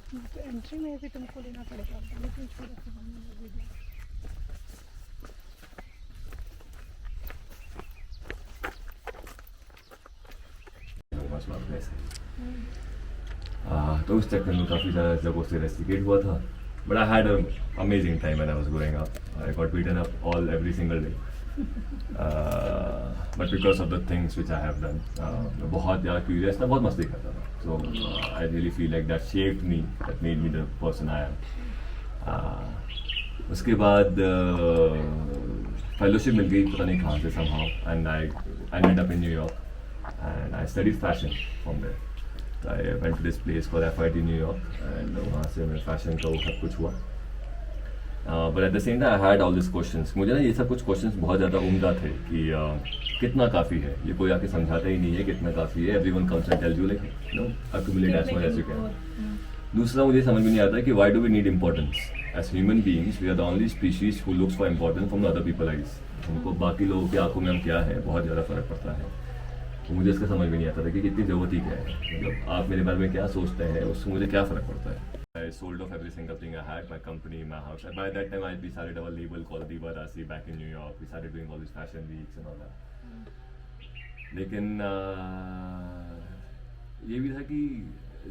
तो एंट्री में भी तुमको लेना पड़ेगा, लेकिन छोटा सा हमने वीडियो। तो उस चक्कर में काफ़ी ज़्यादा जगहों से रेस्टिकेट हुआ था. But I had an amazing time when I was growing up. I got beaten up every single day. But because of the things which I have done, मैं बहुत ज़्यादा curious था, बहुत मस्ती करता था. So I really feel like that shaped me, that made me the person I am. उसके बाद फेलोशिप मिल गई पता नहीं कहाँ से somehow, and I ended up in New York and I studied fashion from there. So I went to this place called FIT New York and वहाँ से मैं फैशन का वो सब कुछ हुआ. But at the same time I had all these questions. मुझे ना ये सब कुछ questions बहुत ज़्यादा उम्दा थे कि कितना काफ़ी है, ये कोई आके समझाता ही नहीं है कितना काफ़ी है. Everyone comes and tells you like accumulate as much as you can. दूसरा मुझे समझ में नहीं आता कि why do we need importance? As human beings we are the only species who looks for importance from the other people's eyes. हमको बाकी लोगों की आंखों में हम क्या है बहुत ज़्यादा फर्क पड़ता है. तो मुझे इसका समझ में नहीं आता था कि कितनी ज़रूरत ही क्या है, मतलब आप मेरे बारे में क्या सोचते हैं उससे मुझे क्या फ़र्क पड़ता है. I sold off every single thing I had, my company, my house. And by that time we started our label called Diva Rasi back in New York. We started doing all these fashion weeks and all that. लेकिन ये भी था कि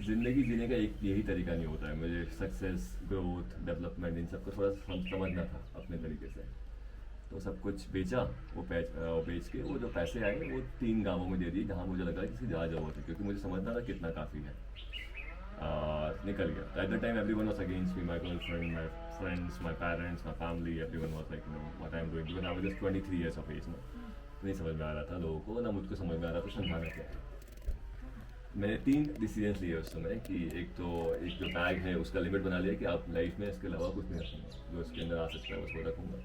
ज़िंदगी जीने का एक यही तरीका नहीं होता है. मुझे सक्सेस, ग्रोथ, डेवलपमेंट इन सबको थोड़ा समझना था अपने तरीके से. तो सब कुछ बेचा, वो बेच के वो जो पैसे आए वो 3 गांवों में दे दिए जहाँ मुझे लगा कि किसी ज़्यादा ज़रूरत है, क्योंकि मुझे समझना था कितना काफ़ी है. निकल गया. At the time everyone was against me, my girlfriend, my friends, my parents, my family, everyone was like what I am doing, because I was just 23 years of age. नहीं समझ में आ रहा था लोगों को, ना मुझको समझ में आ रहा था समझाना क्या है. मैंने 3 डिसीजन लिए उस समय कि एक जो बैग है उसका लिमिट बना लिया कि आप लाइफ में इसके अलावा कुछ नहीं रखूँगा, जो इसके अंदर आ सकता है उसको रखूँगा.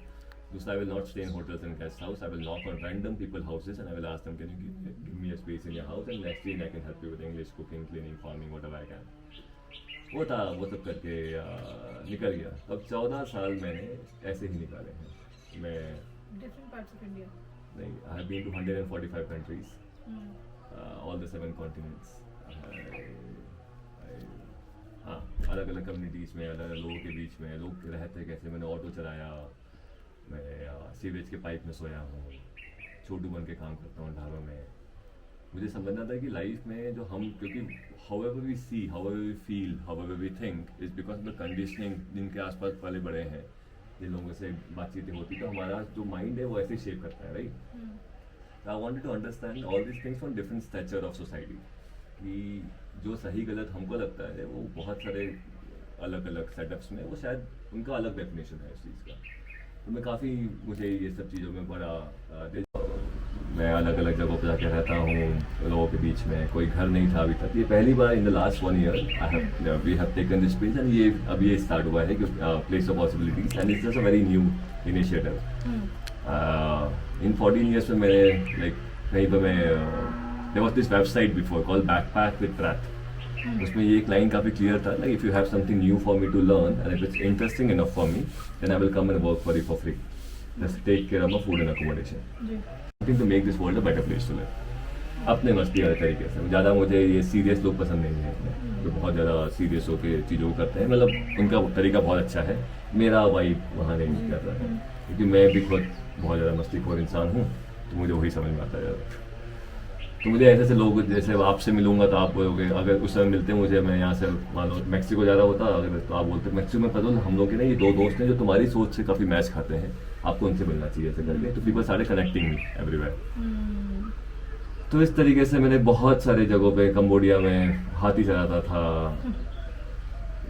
दूसरा, I will not stay in hotels and guest house. I will knock on random people houses and I will ask them, can you give me a space in your house and next week I can help you with English, cooking, cleaning, farming, whatever I can. वो था, वो सब करके निकल गया. अब 14 साल मैंने ऐसे ही निकाले हैं. मैं Different parts of India. नहीं, I have been to 145 countries, all the 7 continents. हाँ, अलग अलग कम्युनिटीज़ में, अलग अलग लोगों के बीच में लोग रहते कैसे. मैंने ऑटो चलाया, मैं सीवेज के पाइप में सोया हूँ, छोटू बन के काम करता हूँ ढाबा में. मुझे समझना था कि लाइफ में जो हम, क्योंकि however we see, however we feel, however we think is because of the conditioning जिनके आसपास पले बड़े हैं, जिन लोगों से बातचीतें होती, तो हमारा जो माइंड है वो ऐसे शेप करता है, right. I wanted to understand all this things from different stature of society, कि जो सही गलत हमको लगता है वो बहुत सारे अलग अलग सेटअप्स में वो शायद उनका अलग डेफिनेशन है इस चीज़ का. तो मैं काफ़ी, मुझे ये सब चीज़ों में बड़ा मैं अलग अलग जगहों पर जाके रहता हूँ लोगों के बीच में. कोई घर नहीं था अभी तक. ये पहली बार in the last 1 year we have taken this place and ये अब ये स्टार्ट हुआ है कि place of possibilities and it's just a very new initiative. In 14 years में मैंने लाइक कहीं पर मैं there was this website before called backpack with track. उसमें ये एक लाइन काफ़ी क्लियर था, like if you have something new for me to learn and if it's interesting enough for me then I will come and work for you for free. Just take care of my food and accommodation. To make this world a better place to live. अपने मस्ती वाले तरीके से. ज़्यादा मुझे ये serious लोग पसंद नहीं है, जो बहुत ज़्यादा सीरियस होकर चीज़ों को करते हैं. मतलब उनका तरीका बहुत अच्छा है, मेरा वाइब वहाँ नहीं कर रहा है, क्योंकि मैं भी खुद बहुत ज़्यादा मस्तीखोर इंसान हूँ. तो मुझे वही समझ में आता है. तो मुझे ऐसे लोग, जैसे आपसे मिलूंगा तो आप बोलोगे, अगर उस समय मिलते मुझे, मैं यहाँ से मान लो मैक्सिको जा रहा होता अगर, तो आप बोलते मैक्सिको में पता हम लोग के ना ये 2 दोस्त हैं जो तुम्हारी सोच से काफ़ी मैच खाते हैं, आपको उनसे मिलना चाहिए ऐसे करके. तो people started connecting me everywhere. तो इस तरीके से मैंने बहुत सारे जगहों पे, कंबोडिया में हाथी चलाता था,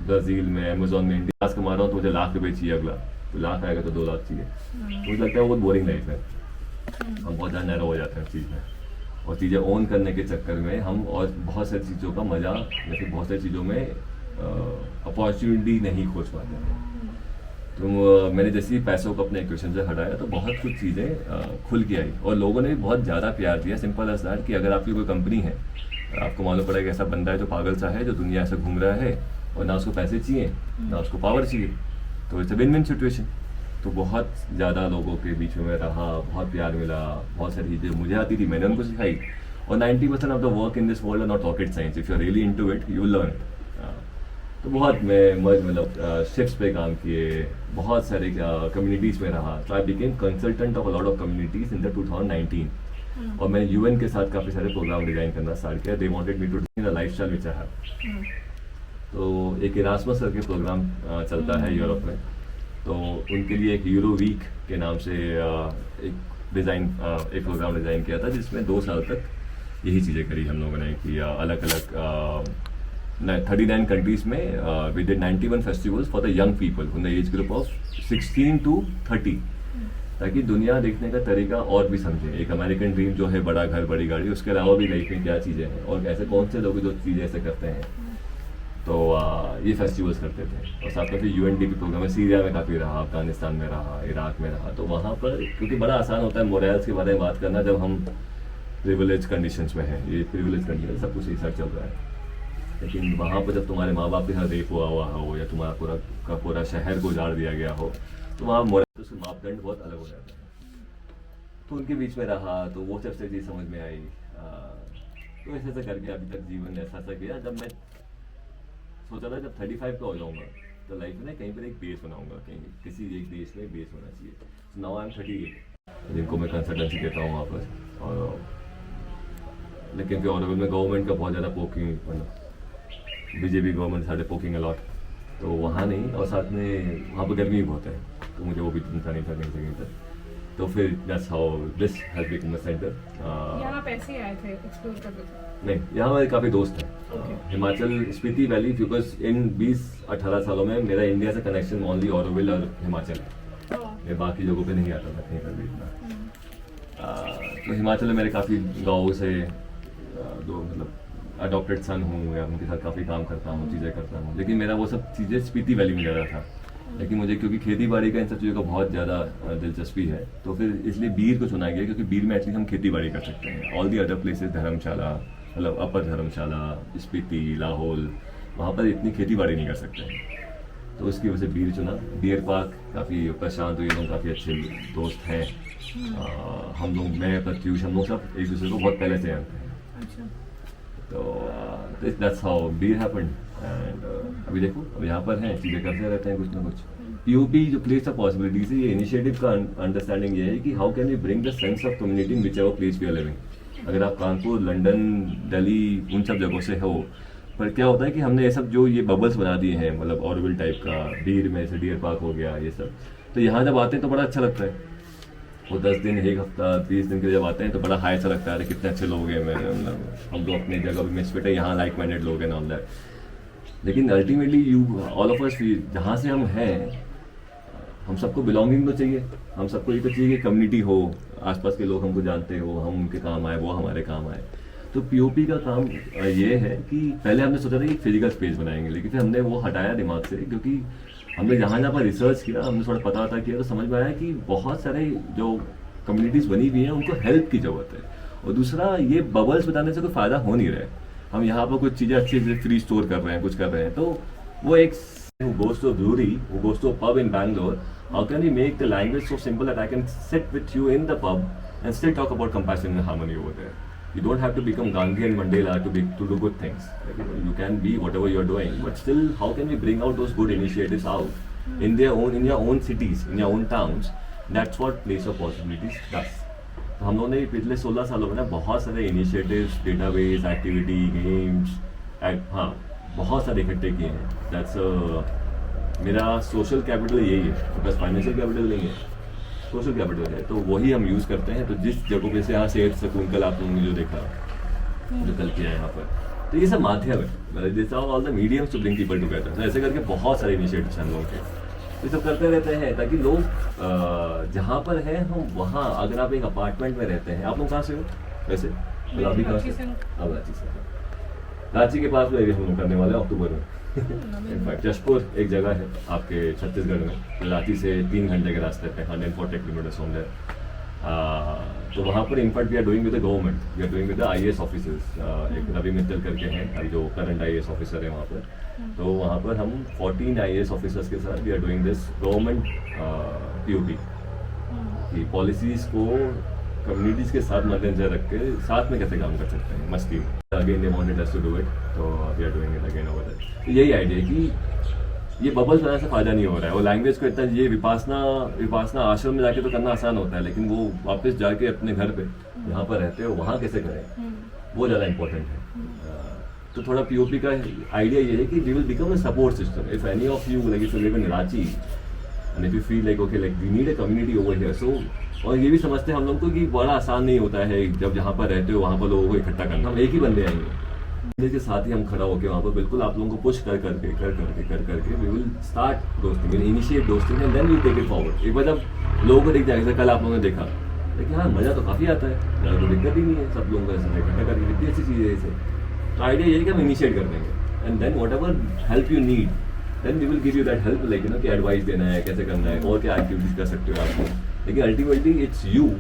ब्राज़ील में, अमेजोन में. इंडिया कमा रहा हूँ तो मुझे ₹1,00,000 चाहिए अगला, तो 1,00,000 आएगा तो 2,00,000 चाहिए. तो मुझे लगता है बहुत बोरिंग लाइफ है. हम बहुत ज़्यादा नैरो हो जाते हैं उस चीज़ में, और चीज़ें ओन करने के चक्कर में हम और बहुत सारी चीज़ों का मज़ा या फिर बहुत सारी चीज़ों में अपॉर्चुनिटी नहीं खोज पाते हैं. तो मैंने जैसे ही पैसों को अपने इक्वेशन से हटाया तो बहुत कुछ चीज़ें खुल के आई, और लोगों ने बहुत ज़्यादा प्यार दिया. सिंपल एज दैट कि अगर आपकी कोई कंपनी है, आपको मालूम पड़ेगा ऐसा बंदा है जो पागल सा है, जो दुनिया से घूम रहा है और ना उसको पैसे चाहिए ना उसको पावर चाहिए, तो it's a win win situation. तो बहुत ज़्यादा लोगों के बीच में मैं रहा, बहुत प्यार मिला, बहुत सारी चीज़ें मुझे आती थी मैंने उनको सिखाई. और 90% of the work in this world are not rocket science. If you are really into it you learn. तो बहुत मैं मतलब शिफ्ट्स पे काम किए, बहुत सारे कम्युनिटीज़ में रहा। तो I became consultant of a lot of communities in the 2019 और मैं यूएन के साथ काफ़ी सारे प्रोग्राम डिज़ाइन करना स्टार्ट किया। They wanted me to design the lifestyle which I have. तो एक इरास्मस करके प्रोग्राम चलता है यूरोप में, तो उनके लिए एक यूरो वीक के नाम से एक प्रोग्राम डिज़ाइन किया था, जिसमें 2 साल तक यही चीज़ें करी हम लोगों ने कि अलग अलग 39 कंट्रीज़ में we did 91 festivals for the young people in the age group of 16 to 30, ताकि दुनिया देखने का तरीका और भी समझे। एक अमेरिकन ड्रीम जो है बड़ा घर बड़ी गाड़ी, उसके अलावा भी लाइफ में क्या चीज़ें हैं और ऐसे कौन से लोग जो चीज़ें ऐसे करते हैं। तो ये फेस्टिवल्स करते थे। और साथ में फिर UNDP प्रोग्राम में सीरिया में काफ़ी रहा, अफगानिस्तान में रहा, इराक में रहा। तो वहाँ पर क्योंकि बड़ा आसान होता है मोरल्स के बारे में बात करना जब हम प्रिविलेज कंडीशंस में हैं। ये प्रिविलेज कंडीशन सब कुछ रिसर्च चल रहा है, लेकिन वहाँ पर जब तुम्हारे माँ बाप के साथ रेप हुआ हो या तुम्हारा पूरा शहर को उजाड़ दिया गया हो, तो वहाँ मोरल्स के मापदंड बहुत अलग हो जाते हैं। तो उनके बीच में रहा, तो वो सबसे चीज़ समझ में आई। तो ऐसे करके अभी तक जीवन ऐसा किया। जब मैं सोचा था जब 35 का हो जाऊंगा तो लाइफ में कहीं पर एक बेस बनाऊंगा, कहीं किसी एक देश में बेस होना चाहिए। नाउ आई एम 38, जिनको मैं कंसल्टेंसी देता हूँ वहाँ पर। और लेकिन फिर ऑरोविल में गवर्नमेंट का बहुत ज़्यादा पोकिंग, मतलब बीजेपी गवर्नमेंट साढ़े पोकिंग अलॉट, तो वहाँ नहीं। और साथ में वहाँ पर गर्मी भी बहुत है, तो मुझे वो भी चिंता नहीं था कहीं से। तो फिर that's how this has become a centre. यहाँ पैसे आए थे एक्सप्लोर करने थे? नहीं, यहाँ मेरे काफ़ी दोस्त हैं। Himachal Spiti valley, because in 20-18 सालों में मेरा इंडिया से कनेक्शन ओनली ऑरोविल और हिमाचल है। मैं बाकी जगहों पे नहीं आता था कहीं पर भी इतना। तो हिमाचल में मेरे काफ़ी गाँव से दो मतलब अडॉप्टेड सन हूँ या उनके साथ काफ़ी काम करता हूँ, चीज़ें करता हूँ। लेकिन मेरा वो सब चीज़ें स्पीति वैली में ज़्यादा था। लेकिन मुझे क्योंकि खेती बाड़ी का इन सब चीज़ों का बहुत ज़्यादा दिलचस्पी है, तो फिर इसलिए बीर को चुना गया, क्योंकि बीर में एटलीस्ट हम खेती बाड़ी कर सकते हैं। ऑल दी अदर प्लेसेस, धर्मशाला मतलब अपर धर्मशाला, स्पीति, लाहौल, वहाँ पर इतनी खेती बाड़ी नहीं कर सकते हैं। तो उसकी वजह से बीर चुना। डियर पार्क काफ़ी प्रशांत हुए, हम काफ़ी अच्छे दोस्त हैं। हम लोग, मैं, प्रत्यूष, हम लोग सब एक दूसरे को बहुत पहले से जानते हैं। तो that's how Bir happened. And अभी देखो, अब यहाँ पर हैं, चीज़ें करते रहते हैं कुछ ना कुछ। POP जो प्लेस ऑफ पॉसिबिलिटीज है, ये इनिशिएटिव का अंडरस्टैंडिंग ये है कि how can we bring the sense of community in whichever place we are living. अगर आप कानपुर, लंदन, दिल्ली, उन सब जगहों से हो, पर क्या होता है कि हमने ये सब जो ये बबल्स बना दिए हैं, मतलब ऑरोविल टाइप का, बीर में से डियर पार्क हो गया, ये सब, तो यहाँ जब आते हैं तो बड़ा अच्छा लगता है। वो 10 दिन, 1 हफ्ता, 30 दिन के जब आते हैं तो बड़ा हाई सा लगता है, कितने अच्छे लोग हैं। मेरे मतलब हम लोग अपनी जगह भी मिसफिट है, यहाँ लाइक माइंडेड लोग हैं ऑल दैट। लेकिन ultimately you all of us, जहाँ से हम हैं, हम सबको बिलोंगिंग तो चाहिए। हम सबको ये तो चाहिए कि कम्युनिटी हो, आसपास के लोग हमको जानते हो, हम उनके काम आए, वो हमारे काम आए। तो POP का काम ये है कि पहले हमने सोचा था कि फिजिकल स्पेस बनाएंगे, लेकिन फिर हमने वो हटाया दिमाग से, क्योंकि हमने जहाँ जहाँ पर रिसर्च किया, हमने थोड़ा पता किया, तो समझ में आया कि बहुत सारे जो कम्युनिटीज़ बनी हुई हैं उनको हेल्प की ज़रूरत है। और दूसरा, ये बबल्स बताने से कोई फ़ायदा हो नहीं रहा है। हम यहाँ पर कुछ चीज़ें अच्छी से फ्री स्टोर कर रहे हैं, कुछ कर रहे हैं, तो वो एक who goes to a brewery, who goes to a pub in Bangalore, how can we make the language so simple that I can sit with you in the pub and still talk about compassion and harmony over there? You don't have to become Gandhi and Mandela to do good things. Like, you can be whatever you're doing, but still, how can we bring out those good initiatives out in your own cities, in your own towns? That's what Place of Possibilities does. तो हम लोगों ने पिछले 16 सालों में ना बहुत सारे इनिशिएटिव्स, डेटाबेस, एक्टिविटी, गेम्स, हाँ, बहुत सारे इकट्ठे किए हैं। दैट्स मेरा सोशल कैपिटल यही है, बस फाइनेंशियल कैपिटल नहीं है, सोशल कैपिटल है। तो वही हम यूज़ करते हैं। तो जिस जगहों पे से यहाँ शेयर सकूँ, कल आप लोगों ने जो देखा, जो कल किया है यहाँ पर, तो ये सब माध्यम है, मतलब this are all the mediums to bring people together. तो ऐसे करके बहुत सारे इनिशिएटिव्स हैं लोगों के, ये सब करते रहते हैं ताकि लोग जहाँ पर हैं हम वहाँ, अगर आप एक अपार्टमेंट में रहते हैं, आप लोग कहाँ से हो वैसे? अभी कहाँ से? अब रांची से। रांची के पास में हम लोग करने वाले हैं अक्टूबर में। इनफैक्ट जशपुर एक जगह है आपके छत्तीसगढ़ में, रांची से 3 घंटे के रास्ते पे, 140 किलोमीटर होम देयर। तो वहाँ पर in fact we are doing with the government, we are doing with the IAS officers. एक रवि मित्तल करके हैं अभी जो करंट IAS ऑफिसर है वहाँ पर। तो वहाँ पर हम 14 IAS ऑफिसर्स के साथ we are doing this government POP की पॉलिसीज़ को कम्युनिटीज़ के साथ मद्देनजर रख के साथ में कैसे काम कर सकते हैं मस्ती में। Again they wanted us to do it, तो we are doing it again over that. तो यही आइडिया है कि ये बबल्स बनाने से फायदा नहीं हो रहा है, और लैंग्वेज को इतना ये विपासना आश्रम में जाके तो करना आसान होता है, लेकिन वो वापस जाके अपने घर पे जहाँ पर रहते हो वहाँ कैसे करें, वो ज़्यादा इंपॉर्टेंट है। तो थोड़ा पीओपी का आइडिया ये है कि we will become a support system. If any of you like if you live in Ranchi and if you feel like okay like we need a community over here, so और ये भी समझते हैं हम लोग को कि बड़ा आसान नहीं होता है जब जहाँ पर रहते हो वहाँ पर लोगों को इकट्ठा करना। हम एक ही बंदे आएंगे के साथ ही हम खड़ा होकर वहाँ पर बिल्कुल आप लोगों को पुश कर करके we will start hosting, initiate hosting and then we take it forward. एक बार जब लोगों को दिख जाएगा, कल आप लोगों ने देखा लेकिन हाँ मज़ा तो काफ़ी आता है, ज़्यादा तो दिक्कत ही नहीं है, सब लोगों को ऐसे इकट्ठा करके कितनी अच्छी चीज़ है इसे। तो आइडिया ये है कि हम इनिशिएट कर देंगे and then whatever help you need then we will give you that help, like कि एडवाइस देना है, कैसे करना है, और क्या एक्टिविटीज कर सकते हो आप। लेकिन ultimately it's you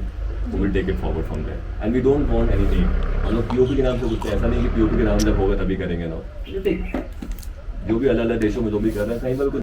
who will take it forward from there, and we don't want any name। हम लोग पीओपी के नाम से कुछ ऐसा नहीं कि पीओपी के नाम जब होगा तभी करेंगे ना, जो भी अलग अलग देशों में जो भी कर रहे हैं कहीं पर कुछ